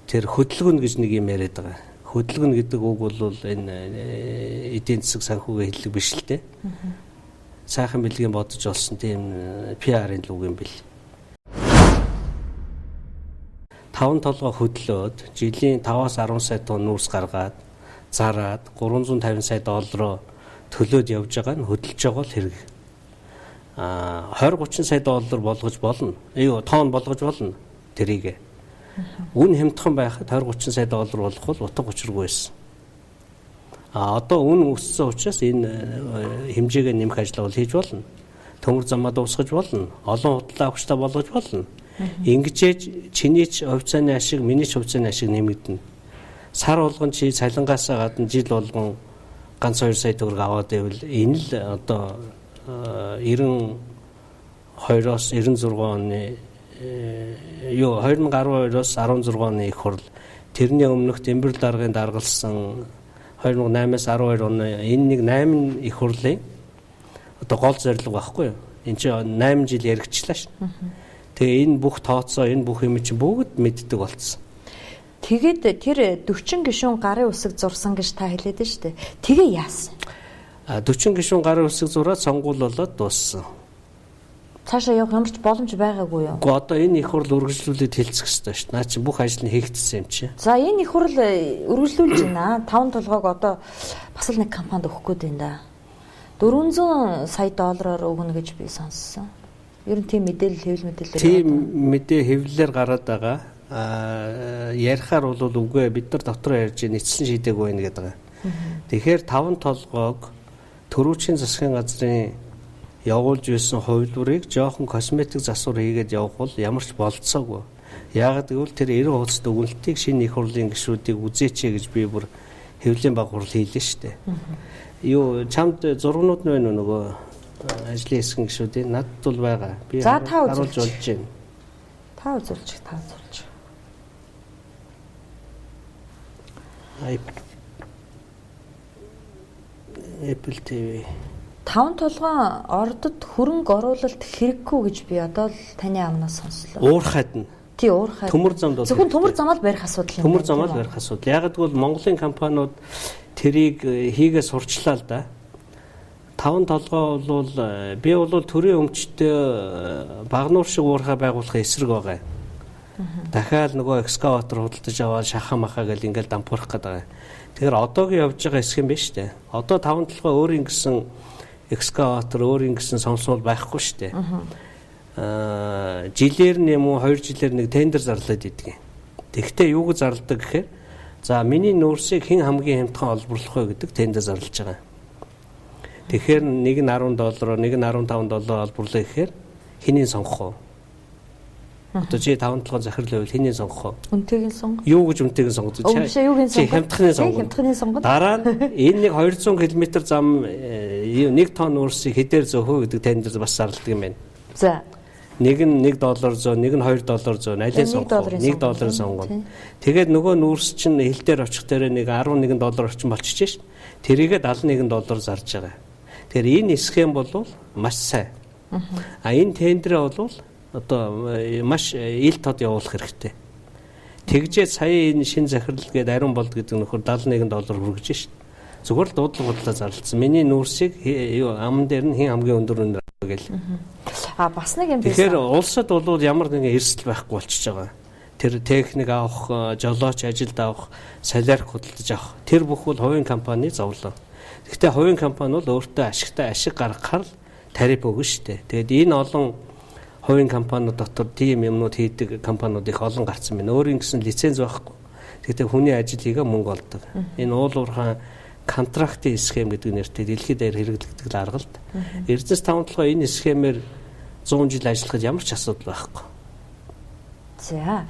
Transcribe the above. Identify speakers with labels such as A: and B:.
A: тэр хөдөлгөөн гэж нэг юм яриад байгаа. Хөдөлгөөн гэдэг үг бол энэ эдийн засаг санхүүгийн хэллэг биш л дээ. Сайхан бэлгийн бодож олсон тийм PR-ын үг юм бэл. 5 толгой хөдлөөд жилийн 5-аас 10 сая тонн нүүрс гаргаад зараад 350 сая доллараар төлөөд явж байгаа нь хөдөлж байгаа л хэрэг. 20-30 сая доллар болгож болно. Тонн болгож болно тэрийг. Үн хямдхан байхад 20-30 сая доллар болох бол утга учиргүй байсан. Одоо үн өссөн учраас энэ хэмжээгээ нэмэх ажил хийж болно. Төмөр замаа дуусгаж болно. Олон худлаа авахчтай болгож болно. Ингэжээж чиний ч хувьцааны ашиг, миний ч хувьцааны ашиг нэмэгдэнэ. Сар болгон чи цалингаасаа гадна жил болгон ганц 2 сая төгрөг аваад байвал энэ л одоо 92-оос 96 оны 2012-оос 16 оны их хурл, тэрний өмнөх Дембэрл даргын даргалсан 2008-аас 12 оны энэ нэг 8 их хурлын одоо гол зорилго байхгүй юу? Энд чинь 8 жил яригчлаа шин. Тэгээ энэ бүх тооцоо, энэ бүх юм чинь бүгд мэддэг болцсон.
B: Тэгээд тэр 40 гишүүн гарын үсэг зурсан гэж та хэлээд шүү дээ. Тэгээ яасан?
A: 40 гишүүн гарын үсэг зураад сонгуул болоод дууссан.
B: Цаашаа явах ямар ч боломж байгаагүй юу?
A: Гэхдээ одоо энэ их хурл үргэлжлүүлээд хэлцэх хэрэгтэй шүү дээ. Наа чи бүх ажил нь хийгдсэн юм чи.
B: За энэ их хурл үргэлжлүүлж байна. 5 толгойг одоо бас л нэг компанид өгөх гээд байна да. 400 сая доллараар өгнө гэж би сонссон. Ер нь тийм хэвлэл мэдээлэл.
A: Тийм мэдээ хэвлэлээр гараад байгаа. Ярихаар бол үгүй бид нар дотроо ярьж нийцсэн шийдээгүй байна гэдэг. Тэгэхээр 5 толгойг төрүүчийн засгийн газрын явуулж байсан хувилбарыг жоохон косметик засвар хийгээд явах бол ямар ч болцоогүй. Яагаад гэвэл тэр 90 хуудасд өгүүлэлтийг шинэ их хурлын гишүүдийг үзээч гэж би бүр хэвлэлийн баг хурл хийлээ шүү дээ. Чамд зургнууд нь байна уу нөгөө ажлын хэсгийн гишүүдийн надд бол байгаа. Би харуулж болж байна.
B: Та үзүүлж.
A: Apple TV
B: 5 толгойн ордод хөрөнгө оруулалт хэрэггүй гэж би одоо л таны амнаас сонслоо.
A: Уурхайд нь.
B: Тий, уурхайд.
A: Төмөр замд бол
B: зөвхөн төмөр замаар барих асуудал юм.
A: Төмөр замаар барих асуудал. Яг гэвэл Монголын компаниуд тэрийг хийгээ сурчлаа л да. 5 толгой бол би бол төрийн өмчтөй багнуур шиг уурхай байгуулахын эсрэг байгаа. Дахиад нөгөө экскаватор худалдаж аваад шахаа махаа гэл ингээл дампуурах гэдэг. Тэгэхээр одоогийн явж байгаа хэсэг юм байна шүү дээ. Одоо 5 толгой өөрийн гэсэн экскаватор, өөрийн гэсэн сонсвол байхгүй шүү дээ. Жилээр нь юм уу 2 жилээр нэг тендер зарлаад идэг. Тэгвэл юуг зарладаг гэхээр за миний нүүрсийг хэн хамгийн хямдхан олборлох вэ гэдэг тендер зарлаж байгаа. Тэгэхээр нэг нь $10, нэг нь $15 олборлоо гэхээр хэнийг сонгох вэ? Одоо чи 5 толгой захирал байвал хэнийг сонгох вэ?
B: Үнэтэйг нь сонгох.
A: Юу гэж үнэтэйг нь сонгох вэ? Чи хямдхны сонгох. Дараа нь энэ нэг 200 км зам 1 тонн нүүрсийг хэдээр зөөхөө гэдэг тендер бас зарладаг юм байна.
B: За.
A: Нэг нь $1 нэг нь $2 алийг сонгох. $1 сонгоно. Тэгээд нөгөө нүүрс чинь хил дээр очих дээр нэг $11 орчим болчихж шээ. Тэрийгээ $71 зарж байгаа. Тэгэхээр энэ схем бол маш сайн. Энэ тендерээ бол одоо маш ил тод явуулах хэрэгтэй. Тэгжээ сая энэ шин захирал гээд ариун болд гэдэг нөхөр $71 хүргэж шээ. Зүгээр л дуудлага бодлоо зарлцсан. Миний нүүрсийг аман дээр нь хэн хамгийн өндөр үнээр гэл.
B: Бас нэг юм байсан.
A: Тэгэхээр улсад бол ямар нэгэн эрсдэл байхгүй болчихж байгаа. Тэр техник авах, жолооч ажилд авах, салиар худалдаж авах. Тэр бүх бол хувийн компани зовлоо. Гэхдээ хувийн компани бол өөртөө ашиг гаргахаар тариф өгнө шүү дээ. Тэгээд энэ олон хувийн компаниуд дотор тийм юмнууд хийдэг компаниуд их олон гарсан байна. Өөрийн гэсэн лиценз байхгүй. Тэгтээ хүний ажил хийгээ мөнгө олдог. Энэ уулуурхаан контрактын схем гэдэг нэртэй дэлхийд даяар хэрэглэгдэх аргалт. Эрдэнэс 5 толгой энэ схемээр 100 жил ажиллахад ямар ч асуудал байхгүй.
B: За.